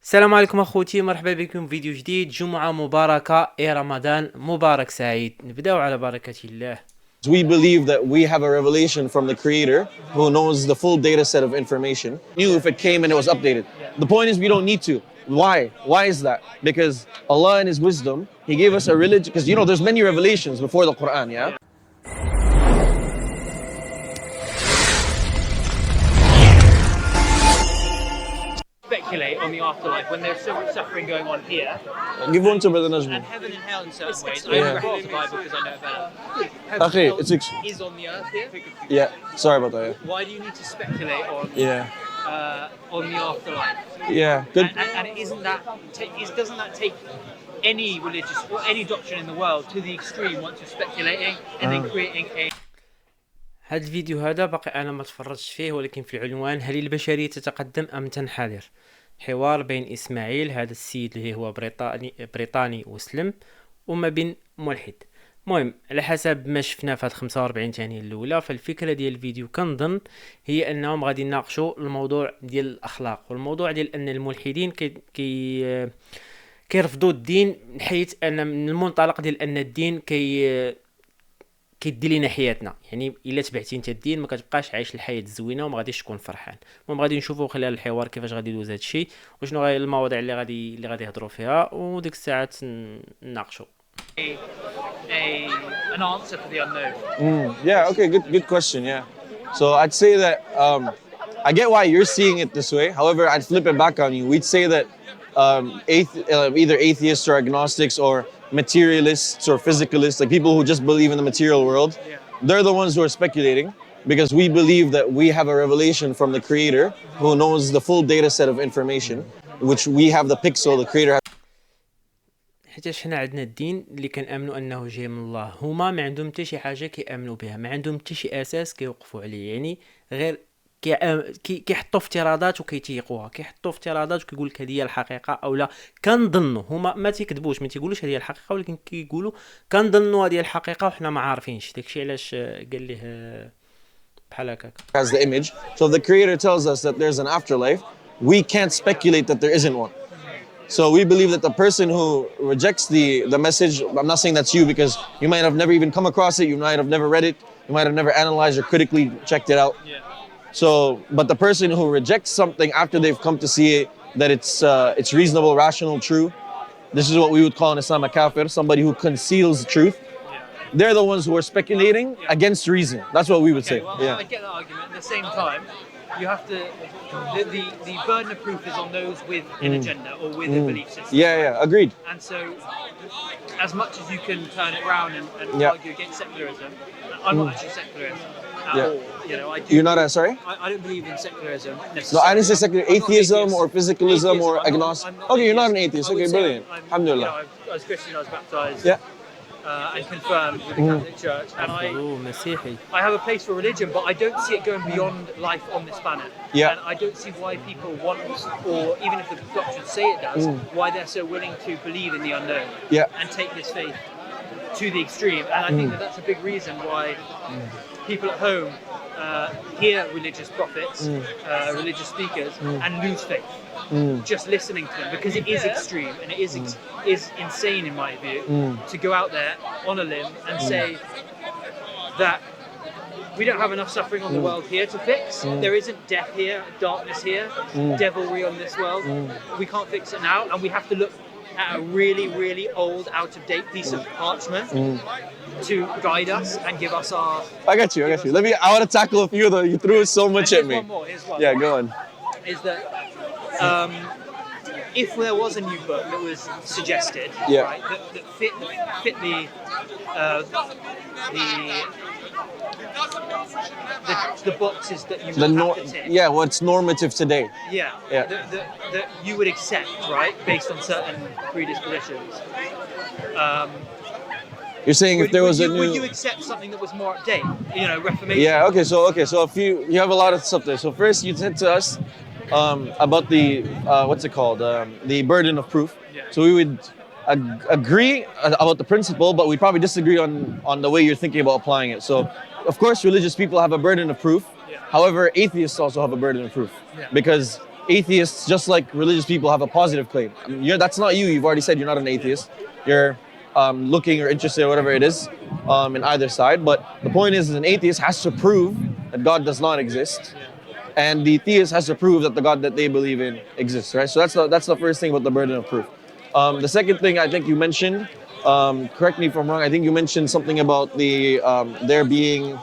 السلام عليكم اخوتي، مرحبا بكم في فيديو جديد. جمعة مباركة، رمضان مبارك سعيد. نبداو على بركة الله. We believe that we have a revelation from the Creator who knows the full data set of information, knew if it came and it was updated. The point is we don't need to. Why? Why is that? Because Allah in His wisdom, He gave us a religion, because there's many revelations before the Quran, yeah? Speculate on the afterlife when there's so much suffering going on here. Give one to Brother Najmi. And heaven and hell in certain ways. I only read the Bible because I know it better. Heaven Okay, and it's hell is on the earth here. Yeah, sorry about that. Yeah. Why do you need to speculate on on the afterlife? Yeah, good. And isn't that doesn't that take any religious or any doctrine in the world to the extreme once you're speculating and then creating a هذا الفيديو هذا باقي انا ما تفرجتش فيه، ولكن في العنوان: هل البشرية تتقدم ام تنحدر؟ حوار بين اسماعيل، هذا السيد اللي هو بريطاني وسلم، وما بين ملحد. المهم على حسب ما شفنا في هاد 45 ثانيه الاولى، فالفكره ديال الفيديو كنظن هي انهم غادي يناقشوا الموضوع ديال الاخلاق، والموضوع ديال ان الملحدين كيرفضوا الدين، من حيث ان من المنطلق ديال ان الدين كيدي لينا حياتنا. يعني الا تبعتي انت الدين ما كتبقاش عايش الحياه الزوينه وما غاديش تكون فرحان. المهم غادي نشوفوا خلال الحوار كيفاش غادي يدوز هذا الشيء، وشنو غاهي المواضيع اللي غادي يهضروا فيها، وديك الساعات نناقشوا. an answer for the unknown. Yeah, okay, good question, yeah. So I'd say that I get why you're seeing it this way. However, I'd flip it back on you. We'd say that either atheists or agnostics or materialists or physicalists, like people who just believe in the material world, they're the ones who are speculating, because we believe that we have a revelation from the Creator who knows the full data set of information, which we have the pixel, the Creator has. حيتاش حنا عندنا الدين اللي كنامنوا انه جاي من الله، هما ما عندهم حتى شي حاجه كيامنوا بها، ما عندهم حتى شي اساس كيوقفوا عليه، يعني غير كيحطوا افتراضات وكيتيقوها، كيحطوا افتراضات وكيقول لك هذه هي الحقيقه او لا. كنظنوا هما ما تيكذبوش، ما تيقولوش هذه هي الحقيقه، ولكن كيقولوا كنظنوا هذه هي الحقيقه وحنا ما عارفينش. داكشي علاش قال ليه بحال هكاك. Has the image. So if the Creator tells us that there's an afterlife, we can't speculate that there isn't one. So we believe that the person who rejects the message, I'm not saying that's you because you might have never even come across it, you might have never read it, you might have never analyzed or critically checked it out. So, but the person who rejects something after they've come to see it, that it's reasonable, rational, true, this is what we would call in Islam a kafir, somebody who conceals the truth. They're the ones who are speculating against reason. That's what we would say. Well, I get that argument. At the same time, you have to the burden of proof is on those with an agenda or with a belief system. Yeah, agreed. And so, as much as you can turn it around and argue against secularism, I'm not actually secularist at all. I do. You're not sorry? I don't believe in secularism necessarily. No, I didn't say secular. Atheism or physicalism or agnostic. Okay, you're not an atheist. Okay, brilliant. Alhamdulillah. I was Christian. I was baptized. Yeah. And confirmed with the Catholic Church, and I have a place for religion, but I don't see it going beyond life on this planet. Yeah. And I don't see why people want, or even if the doctrines say it does, why they're so willing to believe in the unknown and take this faith to the extreme. And I think that's a big reason why people at home hear religious prophets, religious speakers, and lose faith. Just listening to them, because it is extreme and it is insane in my view to go out there on a limb and say that we don't have enough suffering on the world here to fix. There isn't death here, darkness here, devilry on this world. We can't fix it now, and we have to look at a really, really old, out-of-date piece of parchment to guide us and give us our... I got you. I want to tackle a few of them. You threw so much at me. One more. Here's one. Yeah, go on. Is that if there was a new book that was suggested, right, that fit the boxes that you would have to tick. Yeah, what's normative today. That you would accept, right, based on certain predispositions. You're saying if there was a new... Would you accept something that was more update? Reformation. Yeah, okay, so if you have a lot of stuff there. So first you said to us about the what's it called, the burden of proof. So we would agree about the principle, but we'd probably disagree on the way you're thinking about applying it. So of course religious people have a burden of proof. However, atheists also have a burden of proof, because atheists, just like religious people, have a positive claim. I mean, that's not you. You've already said you're not an atheist. You're looking or interested or whatever it is in either side. But the point is an atheist has to prove that God does not exist. And the theist has to prove that the God that they believe in exists, right? So that's the first thing about the burden of proof. The second thing I think you mentioned, correct me if I'm wrong, I think you mentioned something about there being...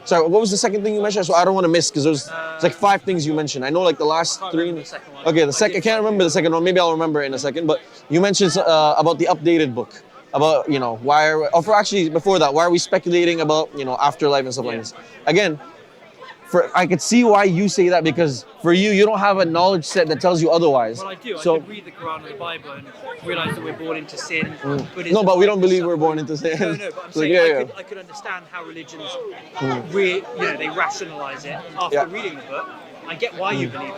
Sorry, what was the second thing you mentioned? So I don't want to miss, because it's like 5 things you mentioned. I know like the last 3. The second one. Okay, I can't remember the second one. Maybe I'll remember it in a second. But you mentioned about the updated book. About, why are we, or for actually before that, why are we speculating about, afterlife and stuff like this? Again, I could see why you say that, because for you don't have a knowledge set that tells you otherwise. Well, I do. So, I could read the Quran or the Bible and realize that we're born into sin. No, but we don't believe we're born into sin. No, but I'm saying I could understand how religions, they rationalize it after reading the book. I get why you believe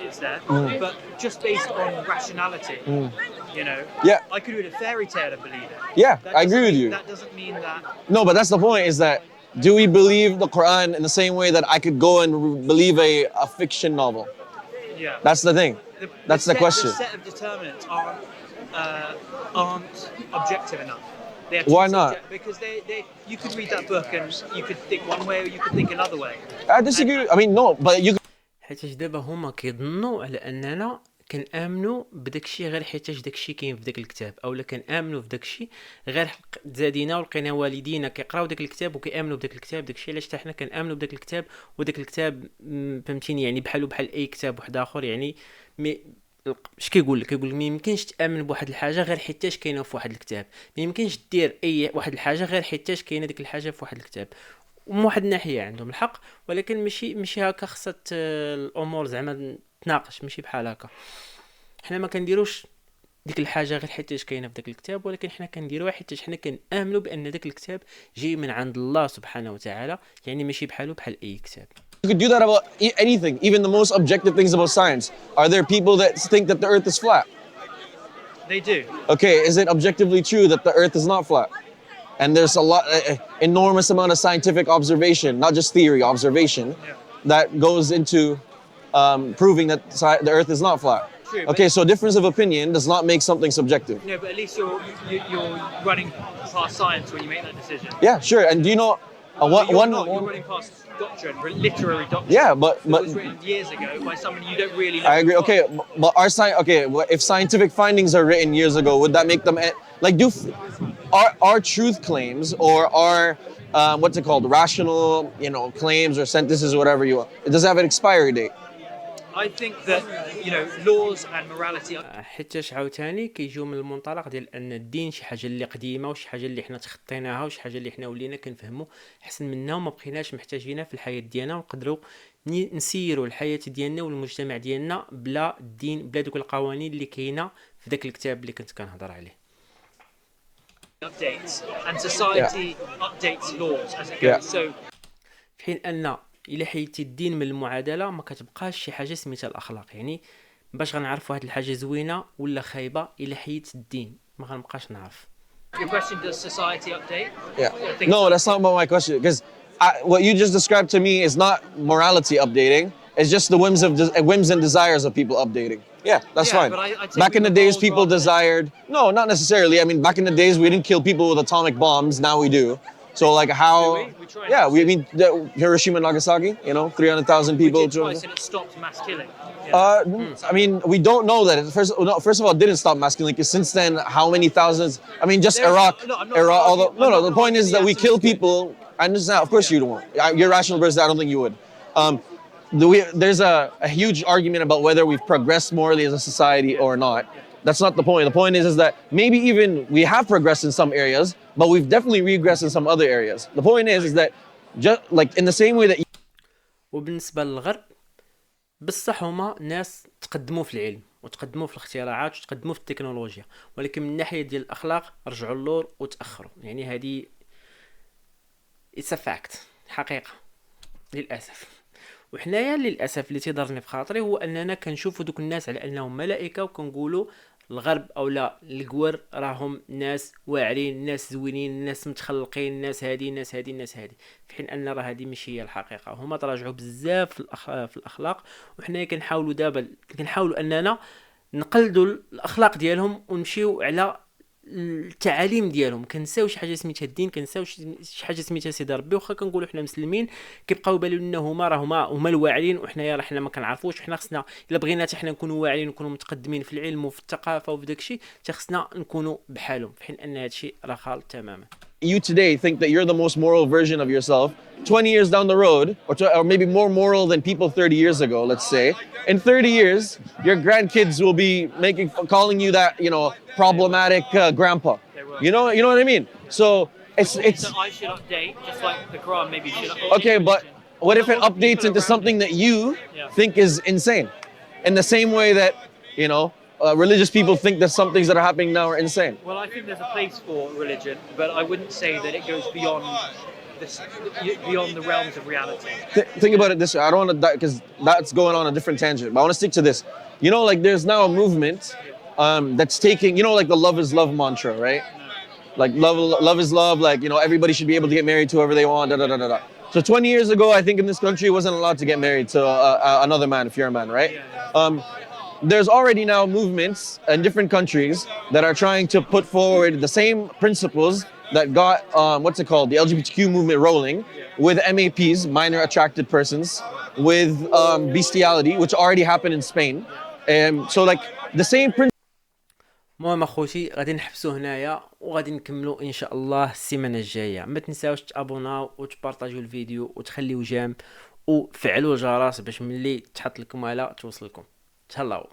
it's there, but just based on rationality, I could read a fairy tale and believe it. Yeah, I agree with you. That doesn't mean that... No, but that's the point, is that do we believe the Quran in the same way that I could go and believe a fiction novel? Yeah. That's the thing. That's the question. The set of determinants aren't objective enough. Why not? Because you could read that book and you could think one way or you could think another way. I disagree. I mean, no, but you... حيتاش دابا هما كيظنوا على اننا كنآمنوا بداكشي غير حيتاش داكشي كاين في داك الكتاب، اولا كنآمنوا في داكشي غير تزادينا ولقينا والدينا كيقراو داك الكتاب وكيآمنوا بداك الكتاب، داكشي علاش حتى حنا كنآمنوا بداك الكتاب. وداك الكتاب فهمتيني يعني بحال اي كتاب واحد اخر. يعني اش كيقول لك ما يمكنش تآمن بواحد الحاجه غير حيتاش كاينه في واحد الكتاب، ما يمكنش دير اي واحد الحاجه غير حيتاش كاينه ديك الحاجه في واحد الكتاب. ومن واحد الناحيه عندهم الحق، ولكن ماشي هكا خصت الامور زعما تناقش، ماشي بحال هكا. حنا ما كنديروش ديك الحاجه غير حيتاش كاينه في داك الكتاب، ولكن حنا كنديروها حيتاش حنا كنآمنوا بان داك الكتاب جاي من عند الله سبحانه وتعالى، يعني ماشي بحال اي كتاب. You could do that about anything, even the most objective things about science. Are there people that think that the earth is flat? They do. Okay, is it objectively true that the earth is not flat? And there's a lot, enormous amount of scientific observation, not just theory, observation, that goes into proving that the earth is not flat. True, okay, so difference of opinion does not make something subjective. No, but at least you're running past science when you make that decision. Yeah, sure. And do you know you're running past doctrine, literary doctrine. Yeah, but was written years ago by someone you don't really know. I agree. Okay, but if scientific findings are written years ago, would that make them like our truth claims or our what's it called, rational claims or sentences or whatever you want, it does have an expiry date? I think that laws and morality حيتاش عاوتاني كيجيو من المنطلق ديال ان الدين شي حاجه اللي قديمه وشي حاجه اللي حنا تخطيناها وشي حاجه اللي حنا ولينا كنفهموا احسن منها وما بقيناش محتاجينها في الحياه ديالنا، ونقدروا نسيروا الحياه ديالنا والمجتمع ديالنا بلا الدين، بلا دوك القوانين اللي كاينه في داك الكتاب اللي كنت كنهضر عليه. updates and society updates laws as it goes. So في حين ان الا حيدتي الدين من المعادله ما كتبقاش شي حاجه سميتها الاخلاق. يعني باش غنعرفوا هاد الحاجه زوينه ولا خايبه الا حيدت الدين ما غنبقاش نعرف. Your question, does society update? Yeah. No, that's not about my question, because what you just described to me is not morality updating. It's just the whims and desires of people updating. Yeah, that's fine. But back in the days, people desired... No, not necessarily. I mean, back in the days, we didn't kill people with atomic bombs. Now we do. So, like, how... We mean, Hiroshima and Nagasaki, 300,000 people. We did twice and it stopped mass killing. Yeah. I mean, we don't know that. First of all, it didn't stop mass killing, because since then, how many thousands... I mean, just Iraq... the point is that we kill people... I understand. Of course you don't. You're a rational person. I don't think you would. There's a huge argument about whether we've progressed morally as a society or not. That's not the point. The point is that maybe even we have progressed in some areas, but we've definitely regressed in some other areas. The point is that just like in the same way that... وبالنسبة للغرب بصح هما ناس تقدموا في العلم وتقدموا في الاختراعات وتقدموا في التكنولوجيا، ولكن من ناحية ديال الأخلاق رجعوا اللور وتأخروا. يعني هذه it's a fact، حقيقة للأسف. وحنايا للأسف اللي تيضرني في خاطري هو أننا كنشوفوا دوك الناس على أنهم ملائكة وكنقولوا الغرب او لا القور راهم ناس واعرين، ناس زوينين، ناس متخلقين، ناس هادي ناس هادي ناس هادي، في حين ان راه هذه ماشي هي الحقيقه. هما تراجعوا بزاف في الاخلاق، وحنا كنحاولوا دابا كنحاولوا اننا نقلدوا الاخلاق ديالهم ونمشيو على التعاليم ديالهم. كنساو شي حاجه سميتها الدين، كنساو شي حاجه سميتها سيدي ربي. واخا كنقولوا حنا مسلمين كيبقاو يبالوا لنا هما الواعرين وحنايا راه حنا ما كنعرفوش. حنا خصنا الا بغينا حتى حنا نكونوا واعرين ونكونوا متقدمين في العلم وفي الثقافه وفي داكشي، حتى خصنا نكونوا بحالهم، في حين ان هادشي راه خالط تماما. You today think that you're the most moral version of yourself. 20 years down the road, or maybe more moral than people 30 years ago, let's say, in 30 years, your grandkids will be calling you that, problematic grandpa. You know what I mean? So it's So I should update, just like the Quran maybe should update. okay, but what if it updates into something that you think is insane? In the same way that, religious people think that some things that are happening now are insane. Well, I think there's a place for religion, but I wouldn't say that it goes beyond the realms of reality. Think about it this way. I don't want to, because that's going on a different tangent, but I want to stick to this. There's now a movement that's taking, like the love is love mantra, right? Like love is love. Like, everybody should be able to get married to whoever they want. Da, da, da, da, da. So 20 years ago, I think in this country, wasn't allowed to get married to another man if you're a man, right? There's already now movements in different countries that are trying to put forward the same principles that got the LGBTQ movement rolling, with MAPs, minor attracted persons, with bestiality, which already happened in Spain. So like the same principles. المهم اخوتي غادي نحبسوا هنايا وغادي نكملوا ان شاء الله السيمانه الجايه. ما تنساوش تابوناو وتبارطاجيو الفيديو وتخليو جيم وفعلوا الجرس باش ملي تحط لكم على توصلكم. تهلاو.